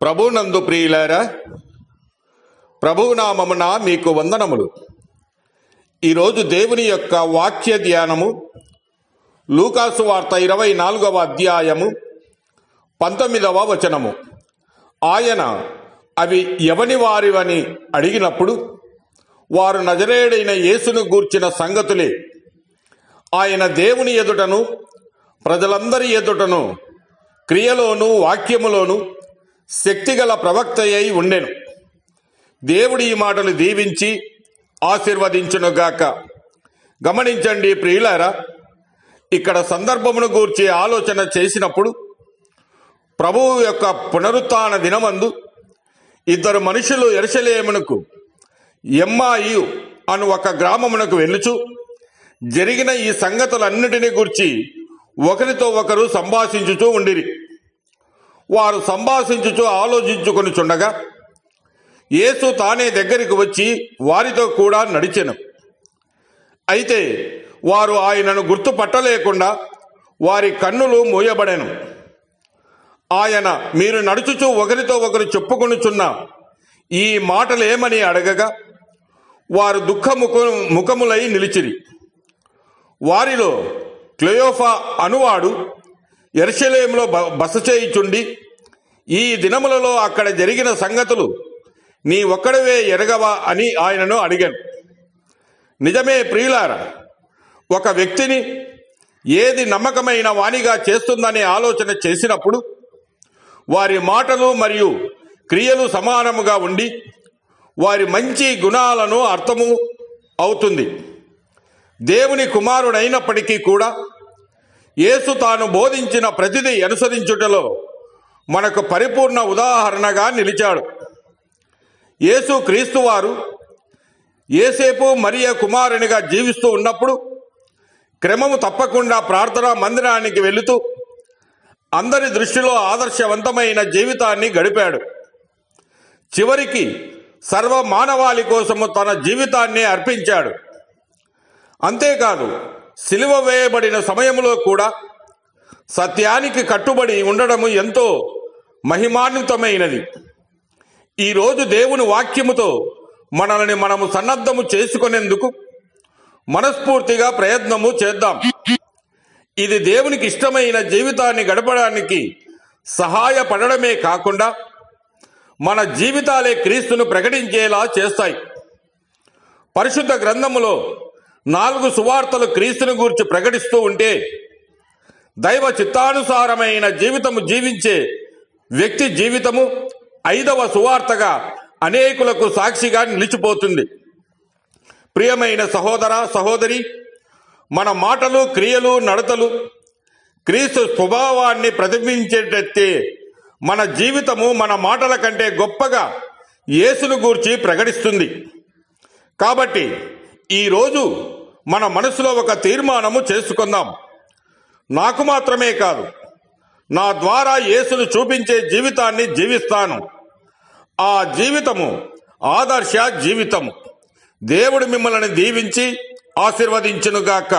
ప్రభునందు ప్రియులారా, ప్రభునామమున మీకు వందనములు. ఈరోజు దేవుని యొక్క వాక్య ధ్యానము లూకాసు వార్త 24వ అధ్యాయము 19వ వచనము. ఆయన అవి ఎవని వారివని అడిగినప్పుడు వారు నజరేయుడైన యేసును గూర్చిన సంగతులే. ఆయన దేవుని ఎదుటను ప్రజలందరి ఎదుటను క్రియలోను వాక్యములోను శక్తిగల ప్రవక్త అయి ఉండెను. దేవుడి ఈ మాటలు దీవించి ఆశీర్వదించునుగాక. గమనించండి ప్రియులారా, ఇక్కడ సందర్భమును గూర్చి ఆలోచన చేసినప్పుడు ప్రభువు యొక్క పునరుత్థాన దినమందు ఇద్దరు మనుషులు యెరూషలేమునకు ఎమ్మాయి అను ఒక గ్రామమునకు వెళ్ళుచు జరిగిన ఈ సంగతులన్నిటినీ గూర్చి ఒకరితో ఒకరు సంభాషించుచూ ఉండిరి. వారు సంభాషించుచూ ఆలోచించుకొనిచుండగా యేసు తానే దగ్గరికి వచ్చి వారితో కూడా నడిచెను. అయితే వారు ఆయనను గుర్తుపట్టలేకుండా వారి కన్నులు మూయబడెను. ఆయన, మీరు నడుచుచూ ఒకరితో ఒకరు చెప్పుకొనుచున్న ఈ మాటలేమని అడగగా వారు ముఖములై నిలిచిరి. వారిలో క్లెయోఫా అనువాడు యెరూషలేములో బస చేయుచుండి, ఈ దినములలో అక్కడ జరిగిన సంగతులు నీ ఒక్కడవే ఎరగవా అని ఆయనను అడిగాను. నిజమే ప్రియులారా, ఒక వ్యక్తిని ఏది నమ్మకమైన వానిగా చేస్తుందనే ఆలోచన చేసినప్పుడు వారి మాటలు మరియు క్రియలు సమానముగా ఉండి వారి మంచి గుణాలను అర్థము అవుతుంది. దేవుని కుమారుడైనప్పటికీ కూడా యేసు తాను బోధించిన ప్రతిదీ అనుసరించుటలో మనకు పరిపూర్ణ ఉదాహరణగా నిలిచాడు. యేసు క్రీస్తు వారు యేసేపు మరియ కుమారునిగా జీవిస్తూ ఉన్నప్పుడు క్రమము తప్పకుండా ప్రార్థనా మందిరానికి వెళుతూ అందరి దృష్టిలో ఆదర్శవంతమైన జీవితాన్ని గడిపాడు. చివరికి సర్వ మానవాళి కోసము తన జీవితాన్ని అర్పించాడు. అంతేకాదు, సిలువ వేయబడిన సమయంలో కూడా సత్యానికి కట్టుబడి ఉండడము ఎంతో మహిమాన్వితమైనది. ఈరోజు దేవుని వాక్యముతో మనల్ని మనము సన్నద్ధము చేసుకునేందుకు మనస్ఫూర్తిగా ప్రయత్నము చేద్దాం. ఇది దేవునికి ఇష్టమైన జీవితాన్ని గడపడానికి సహాయపడడమే కాకుండా మన జీవితాలే క్రీస్తును ప్రకటించేలా చేస్తాయి. పరిశుద్ధ గ్రంథములో 4 సువార్తలు క్రీస్తుని గూర్చి ప్రకటిస్తూ ఉంటే దైవ చిత్తానుసారమైన జీవితము జీవించే వ్యక్తి జీవితము 5వ సువార్తగా అనేకులకు సాక్షిగా నిలిచిపోతుంది. ప్రియమైన సహోదర సహోదరి, మన మాటలు క్రియలు నడతలు క్రీస్తు స్వభావాన్ని ప్రతిబింబించేటట్టే మన జీవితము మన మాటల కంటే గొప్పగా యేసును గూర్చి ప్రకటిస్తుంది. కాబట్టి ఈరోజు మన మనసులో ఒక తీర్మానము చేసుకుందాం. నాకు మాత్రమే కాదు, నా ద్వారా యేసును చూపించే జీవితాన్ని జీవిస్తాను. ఆ జీవితము ఆదర్శ జీవితము. దేవుడు మిమ్మల్ని దీవించి ఆశీర్వదించునుగాక.